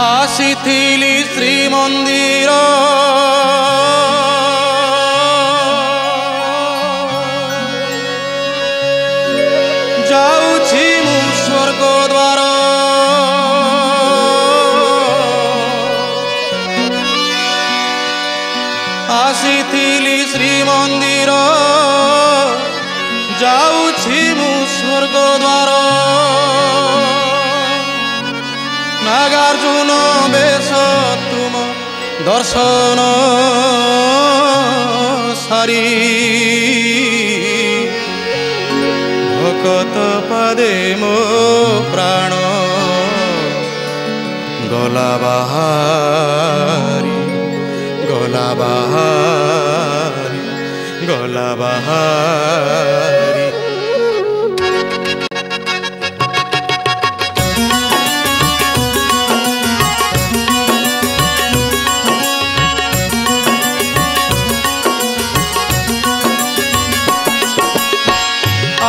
ଆସିଥିଲି ଶ୍ରୀମନ୍ଦିର ଯାଉଛି ମୁଁ ସ୍ୱର୍ଗଦ୍ୱାର ଆସିଥିଲି ଶ୍ରୀମନ୍ଦିର ଯାଉଛି ମୁଁ ସ୍ୱର୍ଗଦ୍ୱାର नागार्जुन बेश तुम दर्शन सारी भकत पदे मो प्राण गला बाहारी गला बाहारी गला बाहारी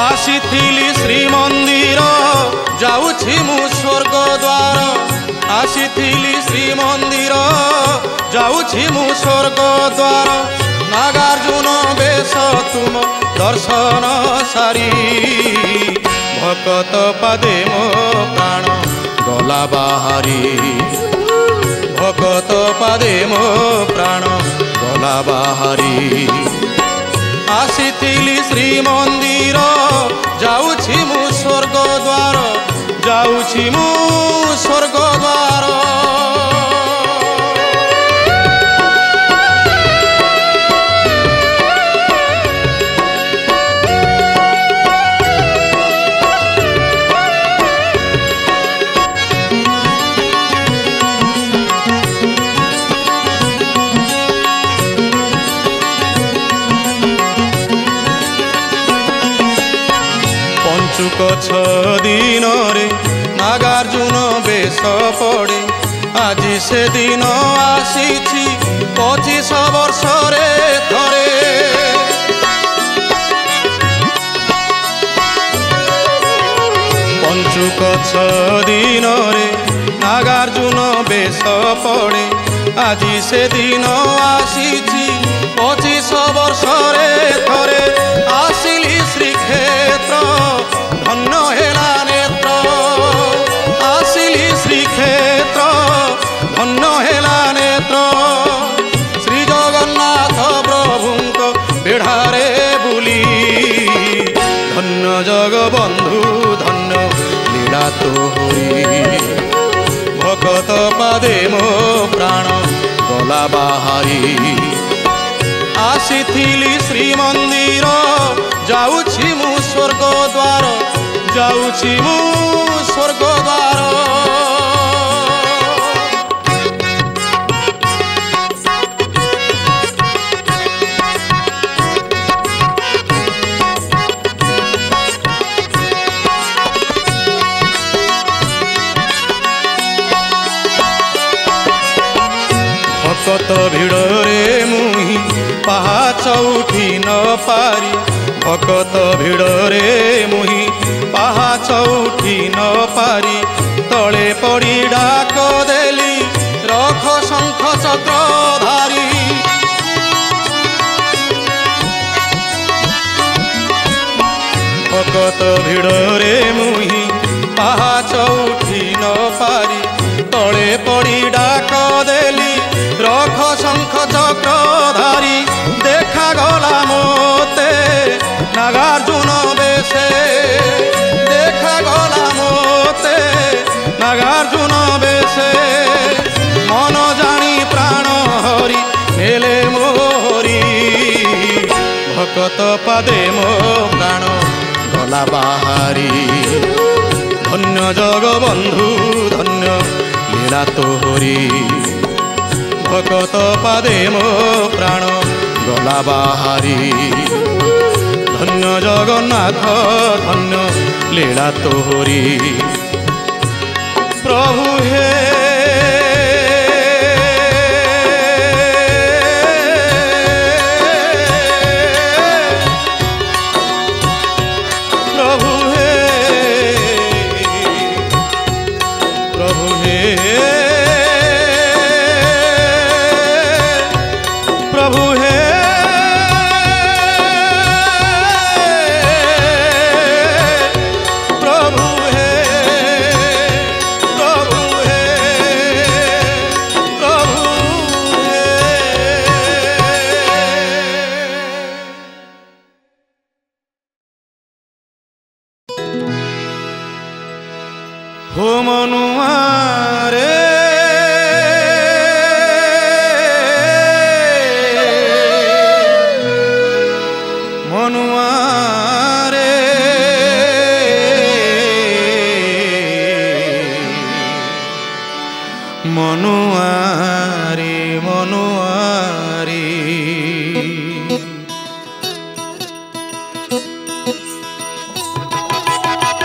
ଆସିଥିଲି ଶ୍ରୀମନ୍ଦିର ଯାଉଛି ମୁଁ ସ୍ୱର୍ଗଦ୍ୱାର ଆସିଥିଲି ଶ୍ରୀମନ୍ଦିର ଯାଉଛି ମୁଁ ସ୍ୱର୍ଗଦ୍ୱାର ନାଗାର୍ଜୁନ ବେଶ ତୁମ ଦର୍ଶନ ସାରି ଭକତ ପାଦେ ମୋ ପ୍ରାଣ ଗଲା ବାହାରି ଭକତ ପାଦେ ମୋ ପ୍ରାଣ ଗଲା ବାହାରି ଆସିଥିଲି ଶ୍ରୀମନ୍ଦିର ଯାଉଛି ମୁଁ ସ୍ୱର୍ଗଦ୍ୱାର ଯାଉଛି ମୁଁ ସ୍ୱର୍ଗଦ୍ୱାର पञ्चुक 6 दिन रे नागार्जुन बेश पड़े आज से दिन आसीछि 25 वर्ष रे थरे पञ्चुक 6 दिन रे नागार्जुन बेश पड़े आज से दिन आसीछि 25 वर्ष रे थरे आसिली श्रीक्षेत्र धन्य हेला नेत्र आसिली श्रीक्षेत्र धन्य हेला नेत्र श्री जगन्नाथ प्रभुंक बेढ़ारे बुली धन्य जगबंधु धन्य लीला तोहरी भकत पादे मो प्राण गला बाहारी ଆସିଥିଲି ଶ୍ରୀମନ୍ଦିର ଯାଉଛି ମୁଁ ସ୍ୱର୍ଗଦ୍ୱାର ଯାଉଛି ମୁଁ ସ୍ୱର୍ଗଦ୍ୱାର भकत भिड़रे मुही पाहाच उठी न पारी भकत भिड़रे मुही पाहाच उठी न पारी तले पड़ी डाक देली रख शंख चक्रधारी भकत भिड़रे मुही पाहाच उठी न पारी तले पड़ी डाक देली रख शंख चक्रधारी देखा गला मोते नागार्जुन बेशे देखा गला मोते नागार्जुन बेशे मन जानी प्राण हरि नेले मोहरी भकत पादे मो प्राण गला बाहारी धन्य जगबंधु धन्य लीला तोहरी भकत पादे मो प्राण गला बाहारी धन्य जगन्नाथ धन्य लीला तोहरी प्रभु हे प्रभु हे प्रभु हे हो मनुआ रे मनुआ रे मनुआ रे मनुआ रे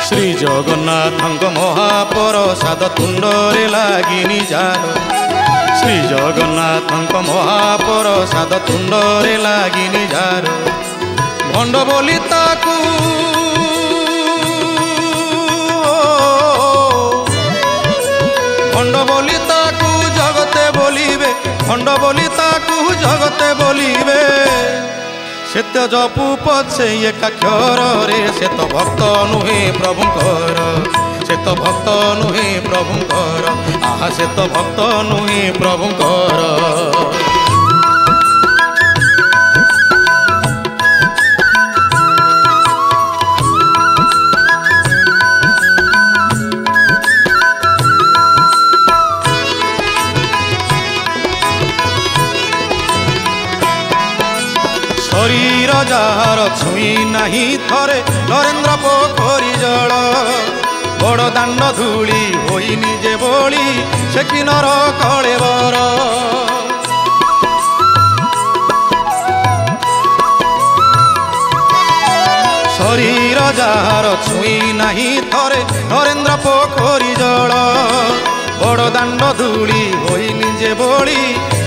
श्री जगन्नाथ महाप्रसाद तुंडरे लागिनी जार श्री जगन्नाथ महाप्रसाद तुंडरे लागिनी जार भंड बोली ताकू भंड बोली ताकू जगते बोलिबे भंड बोली ताकू जगते बोलिबे से तो जपू पछे एकाक्षर रे से तो भक्त नुहे प्रभुंकर से तो भक्त नुहे प्रभुंकर आहा से तो भक्त नुहे प्रभुंकर शरीर जार छुई नहीं थरे नरेन्द्र पोखरी जल बड़ दांड धूली होई निजे बोली से किनर कलेवर शरीर जार छुई नहीं थरे नरेन्द्र पोखरी जल बड़ दांड धूली होई निजे बोली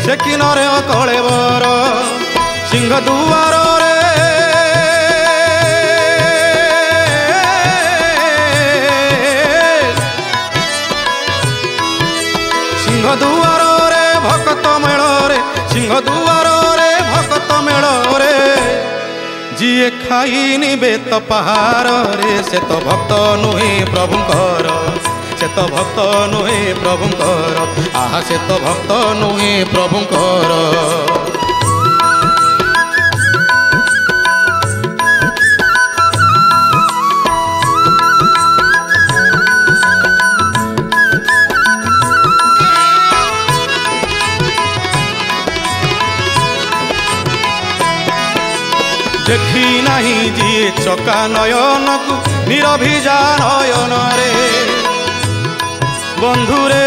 से किनर कलेवर सिंह दुआर रे सिंह दुआर रे भक्त मेल रे सिंह दुआर रे भक्त मेल रे जिए खाई निबे तो पहाड़ रे से तो भक्त नुहे प्रभुंकर से तो भक्त नुहे प्रभुंकर आहा से तो भक्त नुहे प्रभुंकर देखी नहीं जी चका नयन को निरभिजा नयन रे बंधु रे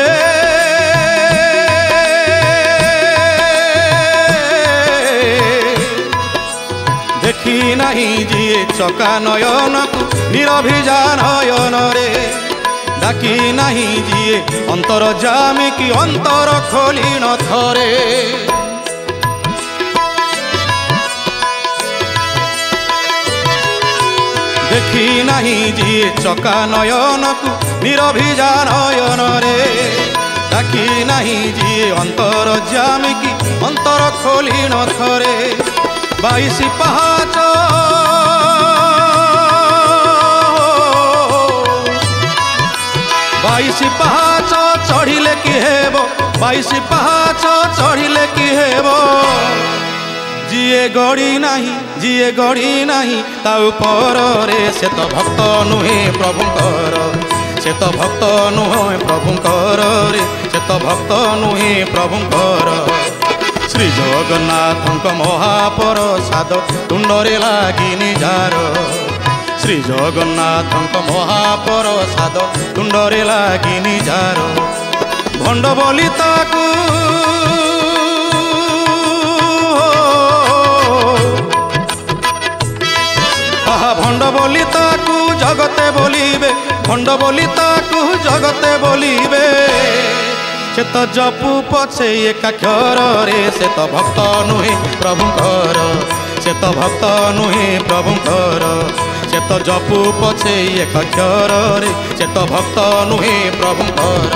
देखी नहीं जी चका नयन को निरभिजा नयन रे डाकी नहीं जी अंतर जामी की अंतर खोली न थरे देखी नहीं जी चका नयन को निरभिजा नयन रे डाकी नहीं जी अंतर जामी की अंतर खोली न थरे 22 पहाच 22 पहाच चढ़िले कि हेब 22 पहाच चढ़िले कि हेब जिए गड़ी नहीं ता ऊपर रे से तो भक्त नुहे प्रभुंकर से तो भक्त नुहे प्रभुंकर रे से तो भक्त नुहे प्रभुंकर श्री जगन्नाथ महाप्रसाद तुंडरे लागिनी जार श्री जगन्नाथ महाप्रसाद तुंडरे लागिनी जार भंड बोली ताकू भंड बोली ताकू जगते बोलिबे भंड बोली ताकू जगते बोलिबे से तो जपू पछे एकाक्षर रे से तो भक्त नुहे प्रभुंकर से तो भक्त नुहे प्रभुंकर से तो जपू पछे एकाक्षर रे से तो भक्त नुहे प्रभुंकर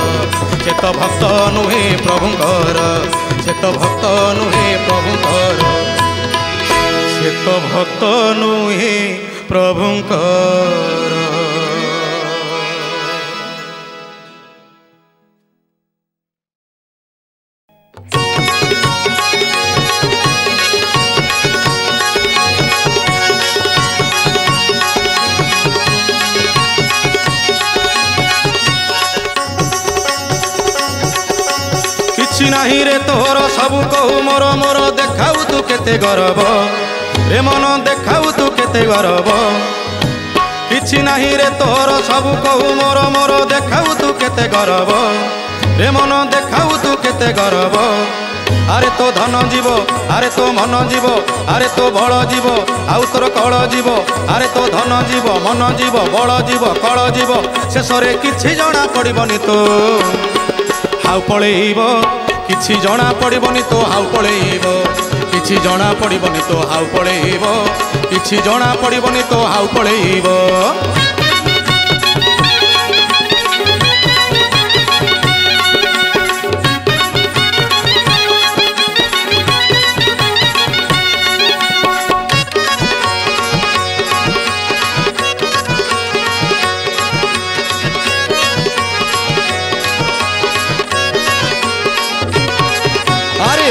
से तो भक्त नुहे प्रभुंकर से तो भक्त नुहे प्रभुंकर से तो भक्त नुहे प्रभुंकर तोर सबु कहू मोर मोर देखाऊ तू केते गर्व रे मन देखाऊ तू केते गर्व किछि नाही रे तोर सबु कहू मोर मोर देखाऊ तू केते गर्व रे मन देखाऊ तू केते गर्व अरे तो धन जीव अरे तो मन जीव अरे तो बल जीव आउ तोर कल जीव अरे तो धन जीव मन जीव बल जीव कल जीव शेष रे किछि जणा पड़िबनी तो हाउ पळेइब किछि जणा पड़िबनी तो हाउ पळेइब किछि जणा पड़िबनी तो हाउ पळेइब किछि जणा पड़िबनी तो हाउ पळेइब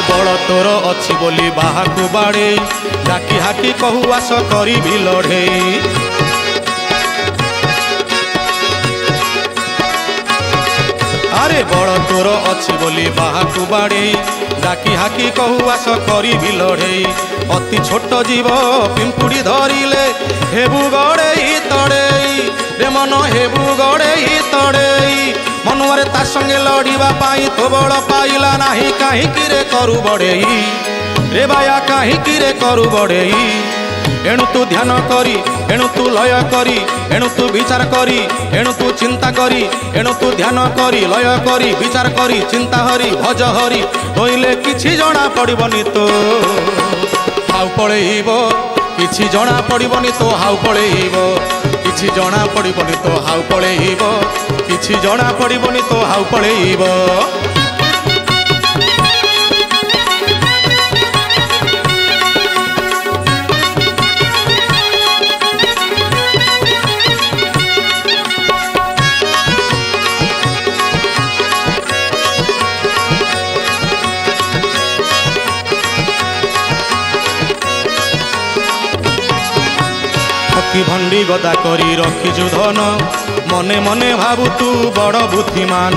बड़ तोर अच्छी बोली बाहाकू बाड़े डाकी हाकी कहू आस करी भी लड़े अरे बड़ तोर अच्छी बोली बाहाकू बाड़े डाकी हाकी कहू आस करी भी लड़े अति छोट जीव पिंपुड़ी धरिले हेबू गड़े तड़े रे मन हेबू गड़े तड़े मनुआरे ता संगे लड़ीबा पाई तो बड़ पाइला नाही काहे किरे करू बड़ेई रे बाया काहे किरे करू बड़ेई एणु तू ध्यान करी एणु तू लय करी एणु तू विचार करी एणु तू चिंता करी एणु तू ध्यान करी लय करी विचार करी चिंता हरी भज हरी होइले किछि जणा पड़िबनी तो हाउ पळेइब किछि जणा पड़िबनी तो हाउ पळेइब किछि जणा पड़िबनी तो हाउ पळेइब किछि जणा पड़िबनी तो हाउ पळेइब भंडी गदा करी रखिजु धन मने मने भाबु तू बड़ बुद्धिमान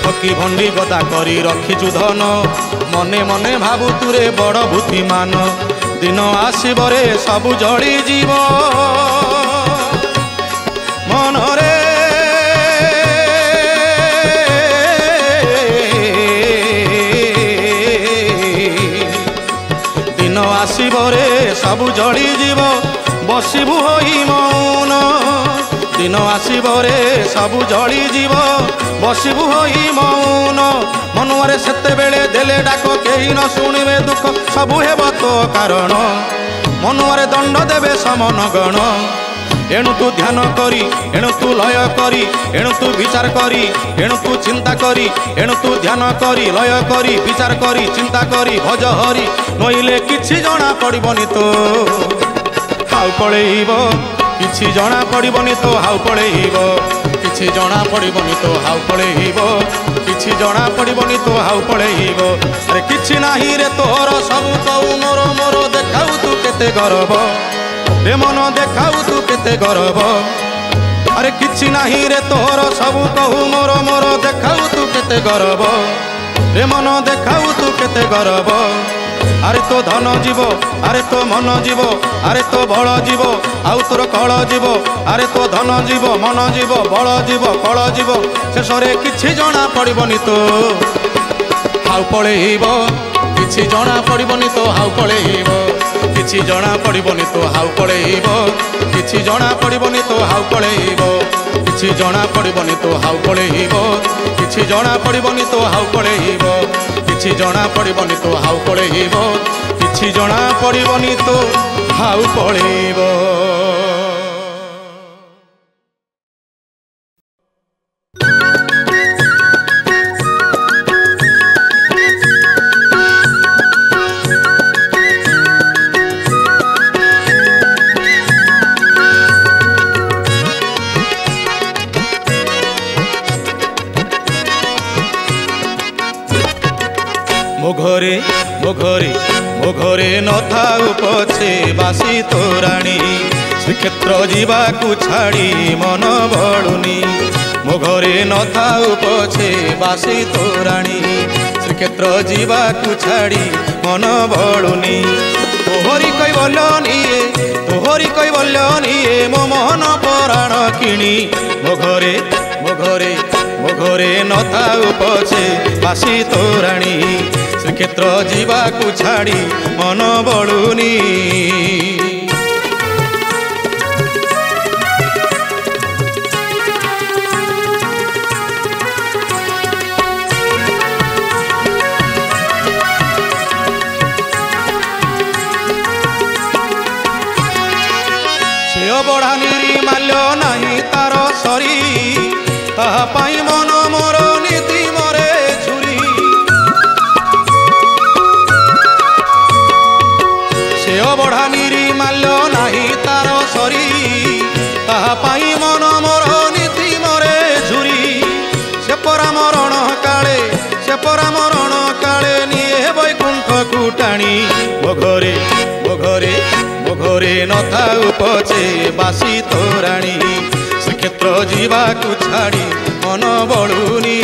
ठकी भंडी गदा करी रखिजु धन मने मने भाबु तू रे बड़ बुद्धिमान दिन आसीब रे सबु जली जीव मन रे आसीब रे सबु जली जीव बसिबु होई मौन दिन आसीब रे सबु जली जीव बसिबु होई मौन मनुआरे सेते बेले देले डाक केही न शुणिबे दुख सबु हेब तो कारण मनुआरे दंड देबे समन गण एणु तू ध्यान करी एणु तू लय करी एणु तू विचार करी एणु तू चिंता करी एणु तू ध्यान करी लय करी विचार करी चिंता करी भज हरी नइले किछि जणा पड़िबनी तो हाउ पळेइब किछि जणा पड़िबनी तो हाउ पळेइब किछि जणा पड़िबनी तो हाउ पळेइब किछि जणा पड़िबनी तो हाउ पळेइब अरे किछि नाही रे तोर सब कहू मोर मोर देखाऊ तू केते गर्व रे मन देखाऊ तू केते गर्व अरे किछि नाही रे तोर सबु कहू मोर मोर देखाऊ तू केते गर्व रे मन देखाऊ तू केते गर्व अरे तो धन जीव अरे तो मन जीव अरे तो बल जीव आउ तोर कल जीव अरे तो धन जीव मन जीव बल जीव कल जीव शेष रे किछि जणा पड़िबनी तो हाउ पळेइब किछि जणा पड़िबनी तो हाउ पळेइब किछि जणा पड़िबनी तो हाउ पळेइब किछि जणा पड़िबनी तो हाउ पळेइब किछि जणा पड़िबनी तो हाउ पळेइब किछि जणा पड़िबनी तो हाउ पळेइब किछि जणा पड़िबनी तो हाउ पळेइब किछि जणा पड़िबनी तो हाउ पळेइब घरे नथाउ पछे बासी तोराणी श्रीक्षेत्र जीवाकू छाड़ी मन बलुनी मो घरे नथाउ पछे बासी तोराणी श्रीक्षेत्र जीवाकू छाड़ी मन बलुनी तोहरी कैवल्यनी मो मन पराण किणी मो घरे नथाउ पछे बासी तोराणी श्रीक्षेत्र जीवाकू छाड़ी मन बलुनी बड़ा निर्माल्य नहीं तार सरी ताहा पाई मन मोर नीति मरे झुरी से बड़ा निर्माल्य नहीं तार सरी ताहा पाई मन मोर नीति मरे झुरी से परामरण काले निये वैकुंठ कुटाणी मो घरे नथाउ पछे बासी तोराणी श्रीक्षेत्र जीवाकू छाड़ी मन बलुनी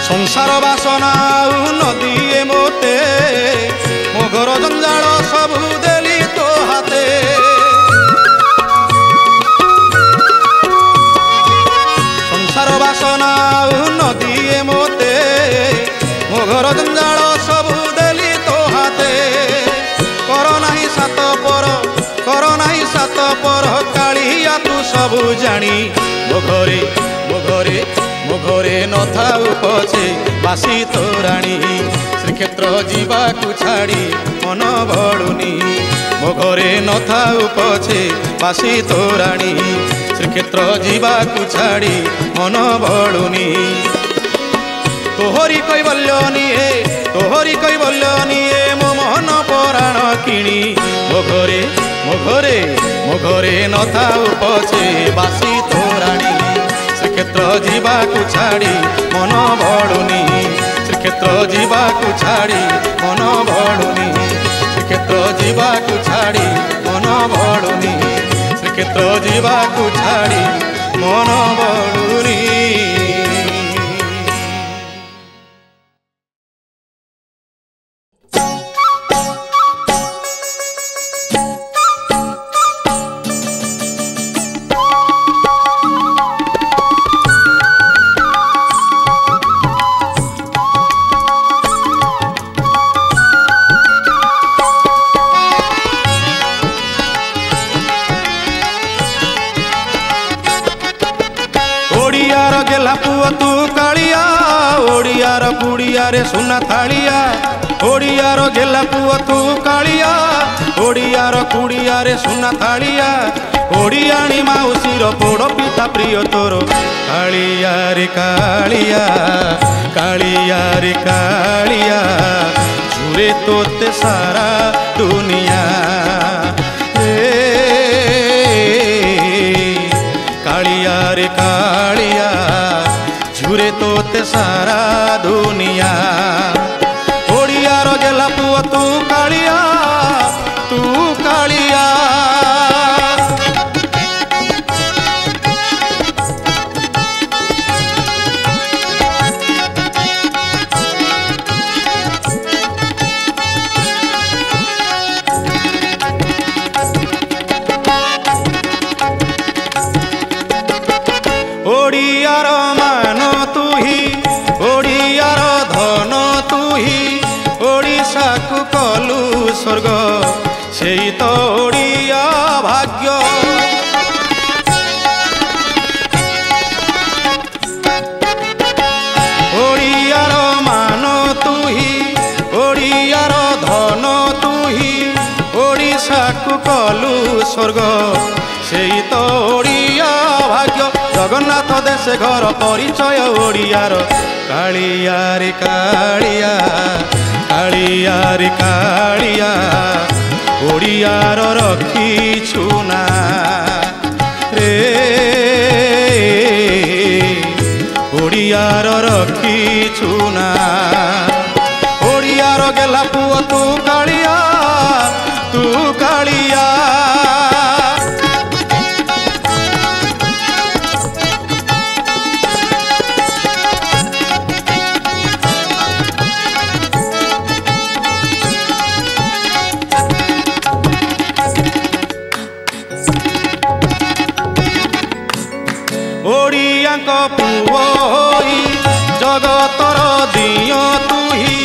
संसार बासना नदिए मोते मो घर जंजाल सबू देली तो हाथे संसार बासना नदिए मोते मो घर जंजाल सबू देली तो हाथे कर नाही सात पर कालिया तू सबू जानी मो घरे नथाउ पछे बासी तोराणी श्रीक्षेत्र जीवाकू छाड़ी मन बलुनी मो घरे नथाउ पछे बासी तोराणी श्रीक्षेत्र जीवाकू छाड़ी मन बलुनी तोहरी कैवल्यनी मो मन पराण किणी मो घरे नथाउ पछे बासी तोराणी श्रीक्षेत्र जीवाकू छाड़ी मन बलुनी श्रीक्षेत्र जीवाकू छाड़ी मन बलुनी श्रीक्षेत्र जीवाकू छाड़ी मन बलुनी श्रीक्षेत्र जीवाकू छाड़ी मन बलुनी तू कालिया ओडियार कुड़िया रे सुना थालिया ओडियार गेला पुआ तू कालिया ओडियार कुड़िया रे सुना थालिया ओडियाणी माउसीर पोड़ पिठा प्रिय तोर कालिया रे कालिया कालिया रे कालिया झुरे तोते सारा दुनिया कालिया रे कालिया झुरे तोते सारा दुनिया ओडियार गेला पुआ तू कालिया ओडियार मान तू ही ओडियार धन तू ही ओडिशा को कलु स्वर्ग से तो ओडिया भाग्य ओडियार मान तू ही ओडियार धन तू ही ओडिशा को कलु स्वर्ग से तो ओडिया भाग्य जगन्नाथ देशे घर परिचय ओडियार कालिया रे कालिया कालिया रे कालिया ओडियार रखिछु ना रे ओडियार रखिछु ना ओडियार गेला पुओ तू कालिया तू कालिया ओडियांक पुओ होई जगतर दियो तुही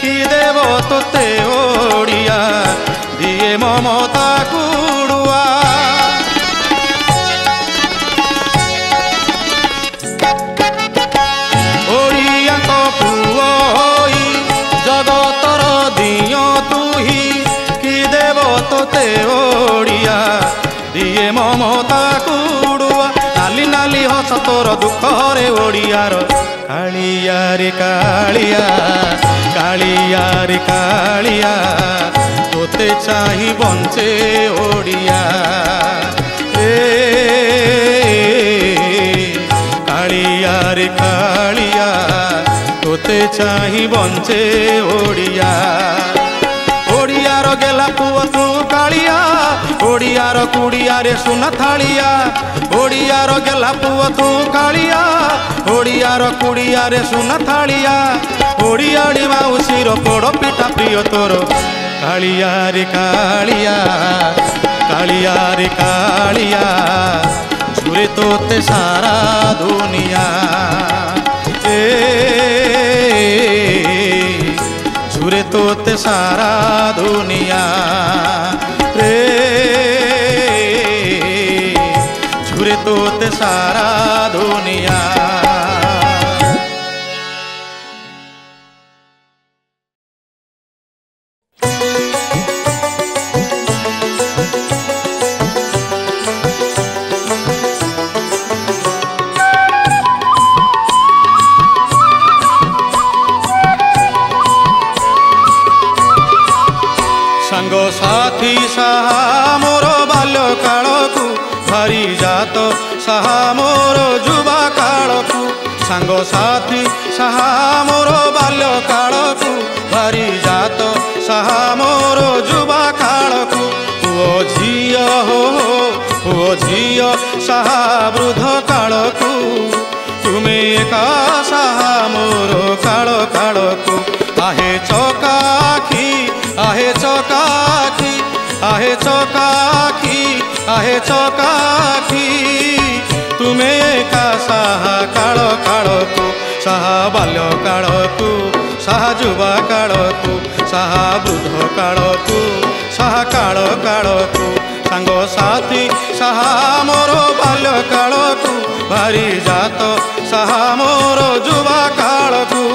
कि देव तोते ओडिया दिए ममता कुड़ुआ ओडियांक पुओ होई जगतर दियो तुही कि देव तोते ओडिया दिए ममता कुड़ुआ नाली नाली हस तोर दुख रे ओडियार कालिया रे कालिया कालिया रे कालिया तोते चाही बंचे ओडिया रे कालिया रे कालिया तोते चाही बंचे ओडिया ओडियार गेला पुओ तू कालिया ओडियार कुड़िया रे सुना थालिया ओडियार गेला पुओ तू कालिया ओडियार कुड़िया रे सुना थालिया ओडियाड़ी माउसीर पोड़ पिठा प्रिय तोर कालिया रे कालिया कालिया रे कालिया छुरे तोते सारा दुनिया छुरे तोते सारा दुनिया रे छुरे तोते सारा दुनिया साथी साहा मोर बाल्य कालकु भारी जात साहा मोर जुवा कालकु सांग साथी साहा मोर बाल्य कालकु भारी जात साहा मोर जुवा कालकु पुओ झियो हो पुओ झियो साहा वृद्ध कालकु तुमे एका साहा मोर काल कालकु आहे चकाखी आहे चकाखी आहे चकाखी आहे चकाखी तुमे एका साहा काल कालकु साहा बाल्य कालकु साहा जुवा कालकु साहा वृद्ध कालकु साहा काल कालकु सांग साथी साहा मोर बाल्य कालकु भारी जात साहा मोर जुवा कालकु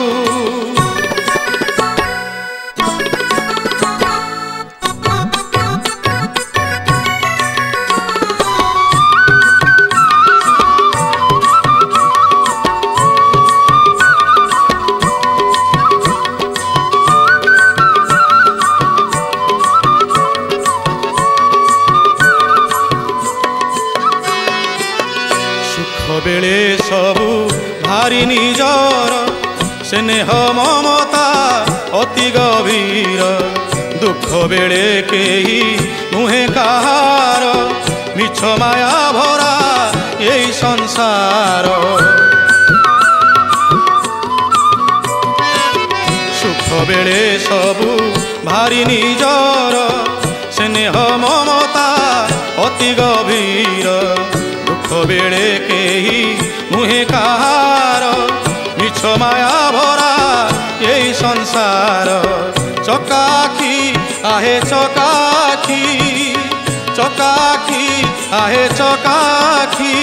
बेले सबू भारी निजर स्नेह ममता अति गभीर दुख बेले केही नुहे कहार मिछ माया भरा यही संसार सुख बेले सबू भारी निजर स्नेह ममता अति गभीर दुख बेले केही नुहे कहार मिछ माया भरा यही संसार चकाखी आहे चकाखी चकाखी आहे चकाखी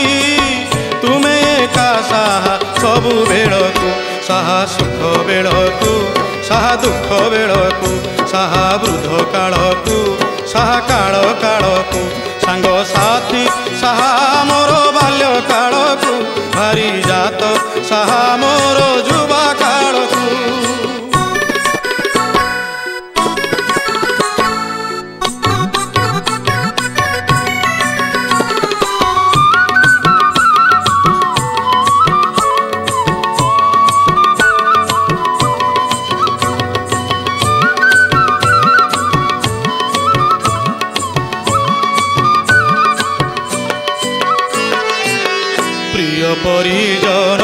तुमे एका साहा सबु बेलकु साहा सुख बेलकु साहा दुख बेलकु साहा वृद्ध कालकु साहा काल कालकु सांग साथी साहा मोर बाल्य कालकु भारी जात साहा मोर जुबा कालकू। प्रिय परिजन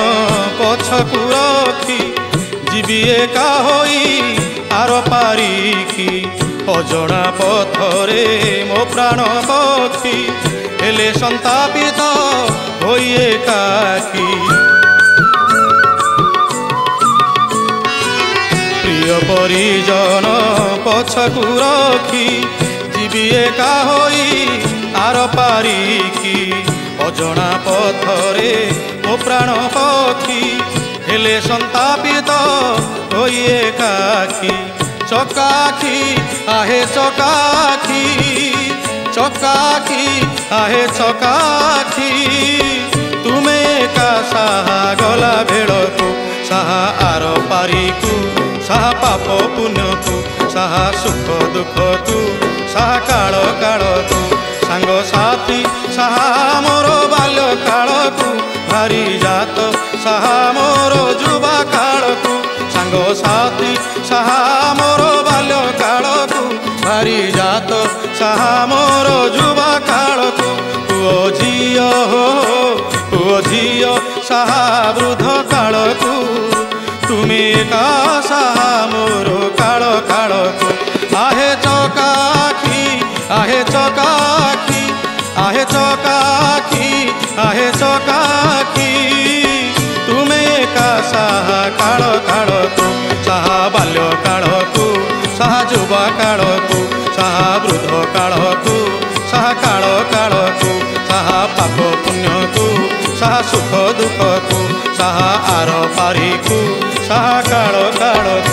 पछकु रखी जीवी एका होई आर पारिकी अजणा पथरे मो प्राण पक्षी हेले संतापित होई एकाकी। प्रिय परिजन पछकु रखी जीवी एका होई आर पारिकी अजणा पथरे मो प्राण पक्षी हेले संतापित होई एकाकी। चकाखी आहे चकाखी चकाखी आहे चकाखी तुमे का साहा गला भेड़कू साहा आर पारिकू साहा पाप पुण्यकू साहा सुख दुखकू साहा काल कालकू सांग साथी साहा मोर बाल्य कालकू भारी जात साहा मोर जुबा कालकू सांग साथी साहा मोर बाल्य कालकू भारी जात साहा मोर जुबा कालकू। पुओ झियो हो पुओ झियो साहा वृद्ध कालकू तुमे का साहा मोर काल कालकू। आहे चकाखी आहे चकाखी आहे चकाखी आहे चकाखी तुमे का साहा काल कालकू साहा बाल्य कालकू साहा जुबा कालकू साहा वृद्ध कालकू साहा काल कालकू साहा पाप पुण्यकू साहा सुख दुखकू साहा आर पारिकू साहा काल कालकू।